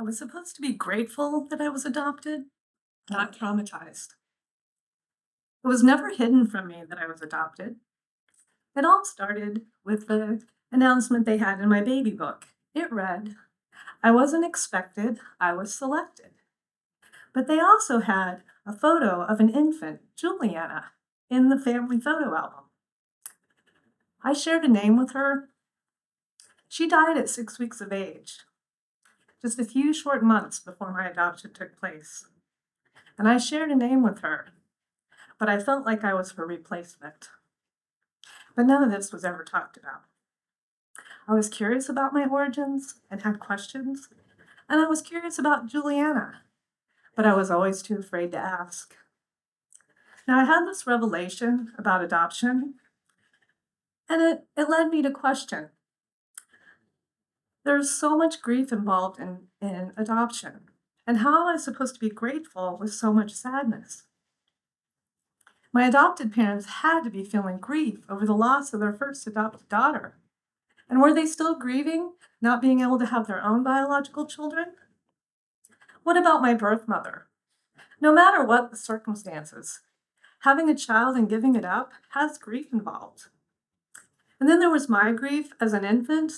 was supposed to be grateful that I was adopted, not traumatized. It was never hidden from me that I was adopted. It all started with the announcement they had in my baby book. It read, I wasn't expected, I was selected. But they also had a photo of an infant, Juliana, in the family photo album. I shared a name with her. She died at 6 weeks of age, just a few short months before my adoption took place. And I shared a name with her, but I felt like I was her replacement. But none of this was ever talked about. I was curious about my origins and had questions, and I was curious about Juliana, but I was always too afraid to ask. Now, I had this revelation about adoption, and it led me to question. There's so much grief involved in adoption, and how am I supposed to be grateful with so much sadness? My adopted parents had to be feeling grief over the loss of their first adopted daughter. And were they still grieving not being able to have their own biological children? What about my birth mother? No matter what the circumstances, having a child and giving it up has grief involved. And then there was my grief as an infant,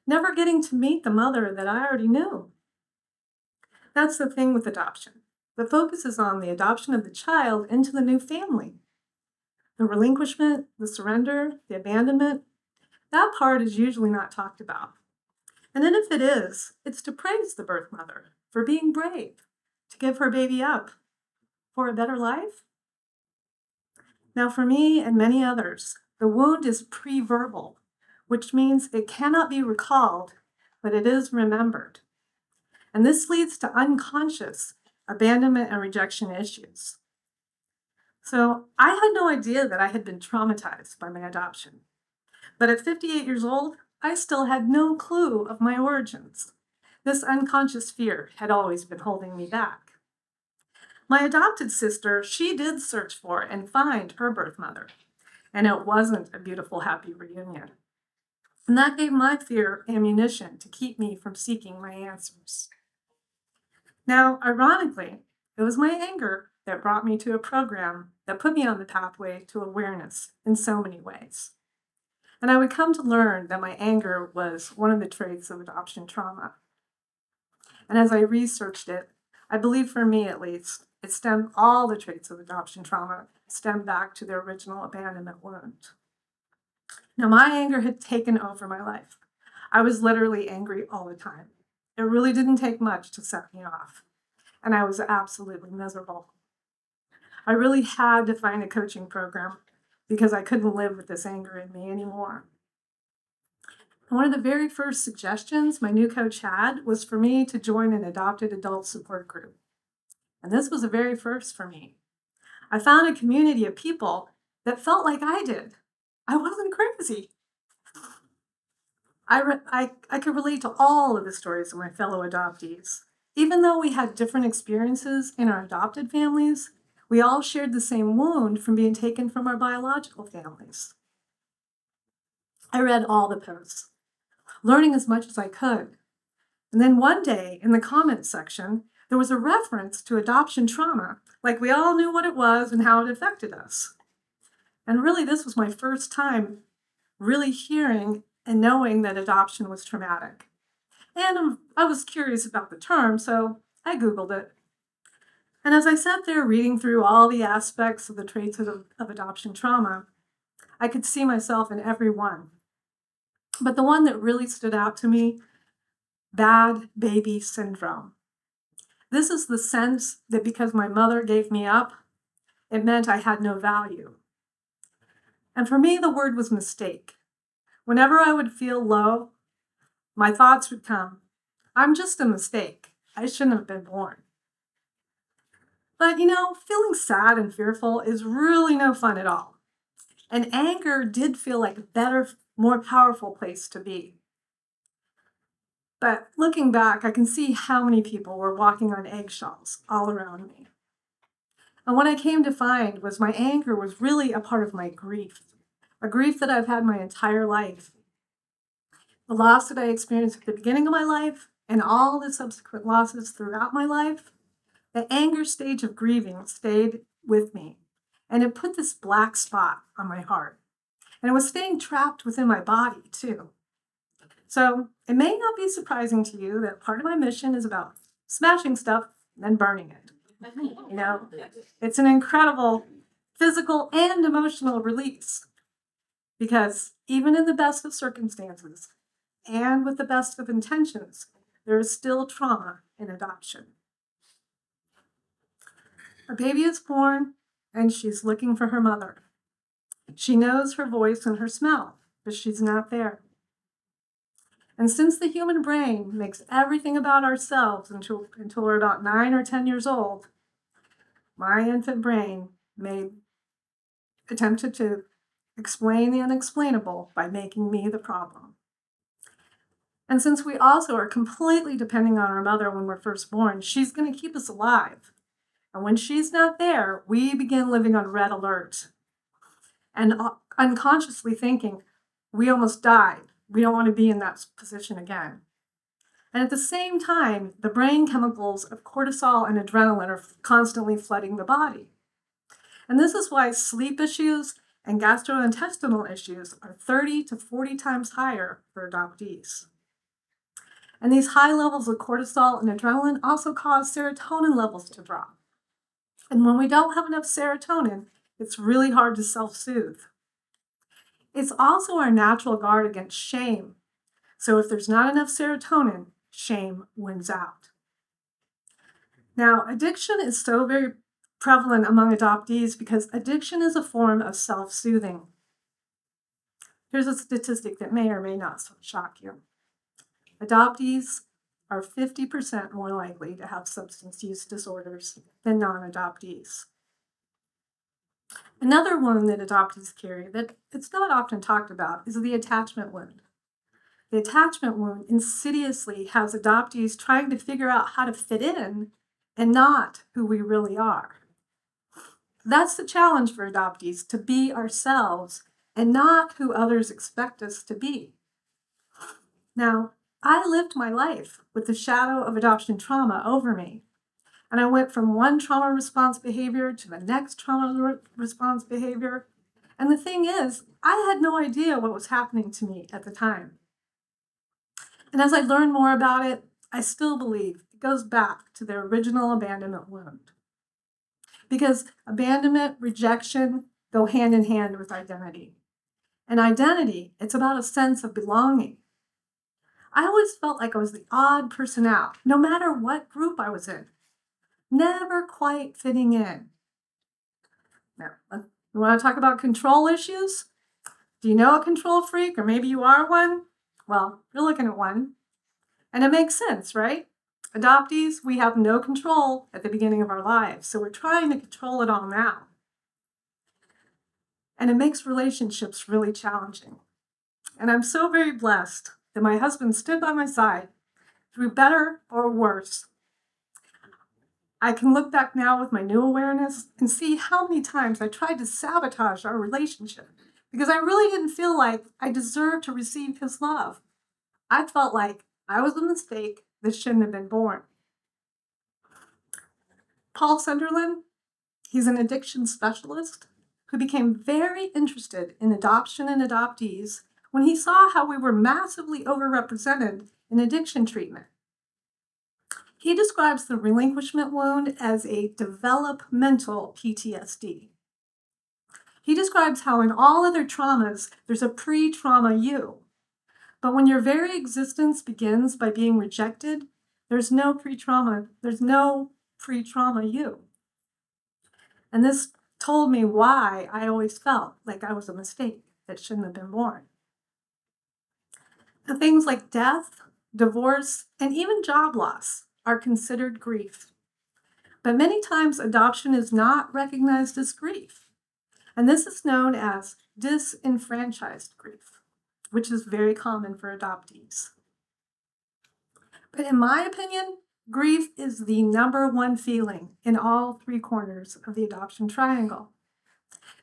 never getting to meet the mother that I already knew. That's the thing with adoption. The focus is on the adoption of the child into the new family. The relinquishment, the surrender, the abandonment, that part is usually not talked about. And then if it is, it's to praise the birth mother for being brave, to give her baby up for a better life. Now, for me and many others, the wound is pre-verbal, which means it cannot be recalled, but it is remembered. And this leads to unconscious abandonment and rejection issues. So I had no idea that I had been traumatized by my adoption. But at 58 years old, I still had no clue of my origins. This unconscious fear had always been holding me back. My adopted sister, she did search for and find her birth mother, and it wasn't a beautiful, happy reunion. And that gave my fear ammunition to keep me from seeking my answers. Now, ironically, it was my anger that brought me to a program that put me on the pathway to awareness in so many ways. And I would come to learn that my anger was one of the traits of adoption trauma. And as I researched it, I believe for me at least, all the traits of adoption trauma stem back to their original abandonment wound. Now, my anger had taken over my life. I was literally angry all the time. It really didn't take much to set me off. And I was absolutely miserable. I really had to find a coaching program because I couldn't live with this anger in me anymore. And one of the very first suggestions my new coach had was for me to join an adopted adult support group. And this was a very first for me. I found a community of people that felt like I did. I wasn't crazy. I could relate to all of the stories of my fellow adoptees. Even though we had different experiences in our adopted families, we all shared the same wound from being taken from our biological families. I read all the posts, learning as much as I could. And then one day in the comments section, there was a reference to adoption trauma, like we all knew what it was and how it affected us. And really, this was my first time really hearing and knowing that adoption was traumatic. And I was curious about the term, so I Googled it. And as I sat there reading through all the aspects of the traits of adoption trauma, I could see myself in every one. But the one that really stood out to me, bad baby syndrome. This is the sense that because my mother gave me up, it meant I had no value. And for me, the word was mistake. Whenever I would feel low, my thoughts would come, I'm just a mistake. I shouldn't have been born. But feeling sad and fearful is really no fun at all. And anger did feel like a better, more powerful place to be. But looking back, I can see how many people were walking on eggshells all around me. And what I came to find was my anger was really a part of my grief, a grief that I've had my entire life. The loss that I experienced at the beginning of my life and all the subsequent losses throughout my life, the anger stage of grieving stayed with me, and it put this black spot on my heart. And it was staying trapped within my body, too. So it may not be surprising to you that part of my mission is about smashing stuff and then burning it. It's an incredible physical and emotional release, because even in the best of circumstances and with the best of intentions, there is still trauma in adoption. A baby is born and she's looking for her mother. She knows her voice and her smell, but she's not there. And since the human brain makes everything about ourselves until we're about 9 or 10 years old, my infant brain attempted to explain the unexplainable by making me the problem. And since we also are completely depending on our mother when we're first born, she's going to keep us alive. And when she's not there, we begin living on red alert and unconsciously thinking, we almost died. We don't want to be in that position again. And at the same time, the brain chemicals of cortisol and adrenaline are constantly flooding the body. And this is why sleep issues and gastrointestinal issues are 30 to 40 times higher for adoptees. And these high levels of cortisol and adrenaline also cause serotonin levels to drop. And when we don't have enough serotonin, it's really hard to self-soothe. It's also our natural guard against shame. So if there's not enough serotonin, shame wins out. Now, addiction is so very prevalent among adoptees because addiction is a form of self-soothing. Here's a statistic that may or may not shock you. Adoptees are 50% more likely to have substance use disorders than non-adoptees. Another wound that adoptees carry that it's not often talked about is the attachment wound. The attachment wound insidiously has adoptees trying to figure out how to fit in and not who we really are. That's the challenge for adoptees, to be ourselves and not who others expect us to be. Now, I lived my life with the shadow of adoption trauma over me. And I went from one trauma response behavior to the next trauma response behavior. And the thing is, I had no idea what was happening to me at the time. And as I learned more about it, I still believe it goes back to the original abandonment wound. Because abandonment, rejection go hand in hand with identity. And identity, it's about a sense of belonging. I always felt like I was the odd person out, no matter what group I was in. Never quite fitting in. Now, you want to talk about control issues? Do you know a control freak, or maybe you are one? Well, you're looking at one. And it makes sense, right? Adoptees, we have no control at the beginning of our lives, so we're trying to control it all now. And it makes relationships really challenging. And I'm so very blessed that my husband stood by my side through better or worse. I can look back now with my new awareness and see how many times I tried to sabotage our relationship because I really didn't feel like I deserved to receive his love. I felt like I was a mistake that shouldn't have been born. Paul Sunderland, he's an addiction specialist who became very interested in adoption and adoptees when he saw how we were massively overrepresented in addiction treatment. He describes the relinquishment wound as a developmental PTSD. He describes how in all other traumas, there's a pre-trauma you. But when your very existence begins by being rejected, there's no pre-trauma you. And this told me why I always felt like I was a mistake that shouldn't have been born. The things like death, divorce, and even job loss are considered grief. But many times adoption is not recognized as grief. And this is known as disenfranchised grief, which is very common for adoptees. But in my opinion, grief is the number one feeling in all three corners of the adoption triangle.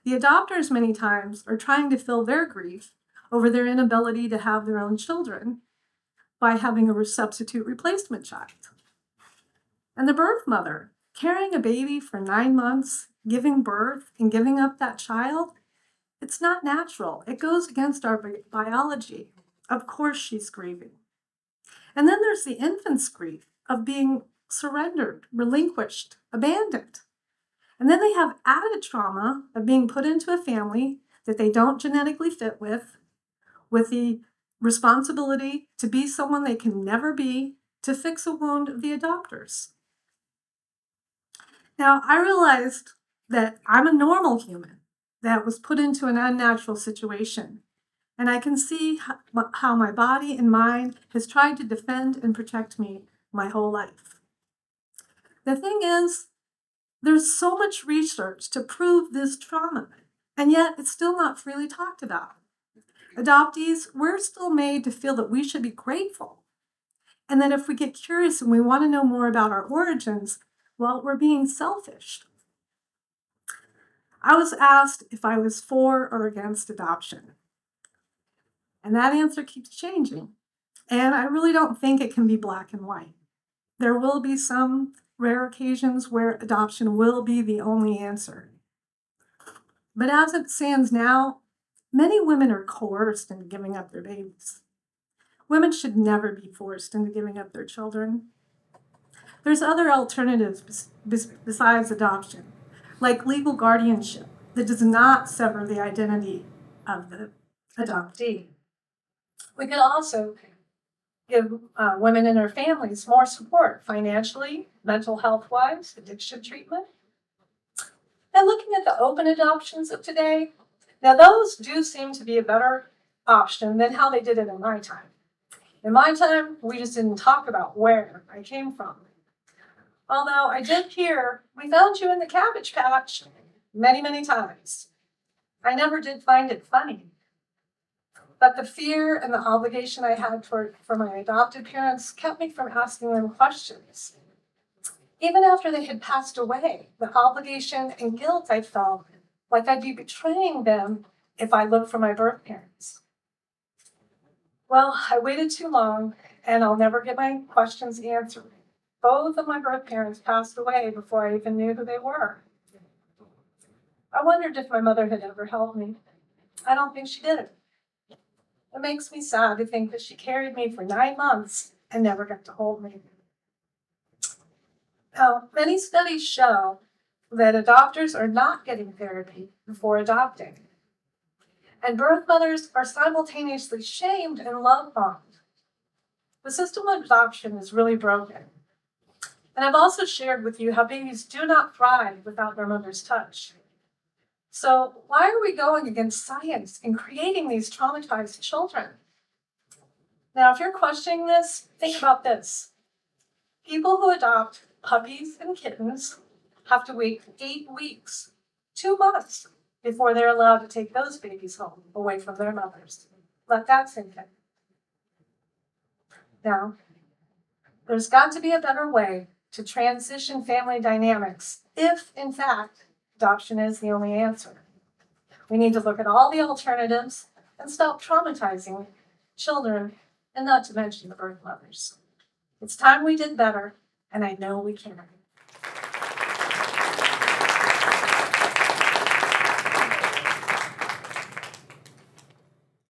The adopters many times are trying to fill their grief over their inability to have their own children, by having a substitute replacement child. And the birth mother, carrying a baby for 9 months, giving birth and giving up that child, it's not natural. It goes against our biology. Of course she's grieving. And then there's the infant's grief of being surrendered, relinquished, abandoned. And then they have added trauma of being put into a family that they don't genetically fit with the responsibility to be someone they can never be, to fix a wound of the adopters. Now, I realized that I'm a normal human that was put into an unnatural situation. And I can see how my body and mind has tried to defend and protect me my whole life. The thing is, there's so much research to prove this trauma, and yet it's still not freely talked about. Adoptees, we're still made to feel that we should be grateful, and that if we get curious and we want to know more about our origins, well, we're being selfish. I was asked if I was for or against adoption. And that answer keeps changing. And I really don't think it can be black and white. There will be some rare occasions where adoption will be the only answer. But as it stands now, many women are coerced into giving up their babies. Women should never be forced into giving up their children. There's other alternatives besides adoption, like legal guardianship that does not sever the identity of the adoptee. We could also give women and their families more support financially, mental health-wise, addiction treatment. And looking at the open adoptions of today, now those do seem to be a better option than how they did it in my time. In my time, we just didn't talk about where I came from. Although I did hear, "We found you in the cabbage patch," many, many times. I never did find it funny. But the fear and the obligation I had for my adopted parents kept me from asking them questions. Even after they had passed away, the obligation and guilt I felt like I'd be betraying them if I looked for my birth parents. Well, I waited too long, and I'll never get my questions answered. Both of my birth parents passed away before I even knew who they were. I wondered if my mother had ever helped me. I don't think she did. It makes me sad to think that she carried me for 9 months and never got to hold me. Now, many studies show that adopters are not getting therapy before adopting. And birth mothers are simultaneously shamed and love-bombed. The system of adoption is really broken. And I've also shared with you how babies do not thrive without their mother's touch. So why are we going against science and creating these traumatized children? Now, if you're questioning this, think about this. People who adopt puppies and kittens have to wait 8 weeks, 2 months, before they're allowed to take those babies home, away from their mothers. Let that sink in. Now, there's got to be a better way to transition family dynamics if, in fact, adoption is the only answer. We need to look at all the alternatives and stop traumatizing children, and not to mention the birth mothers. It's time we did better, and I know we can.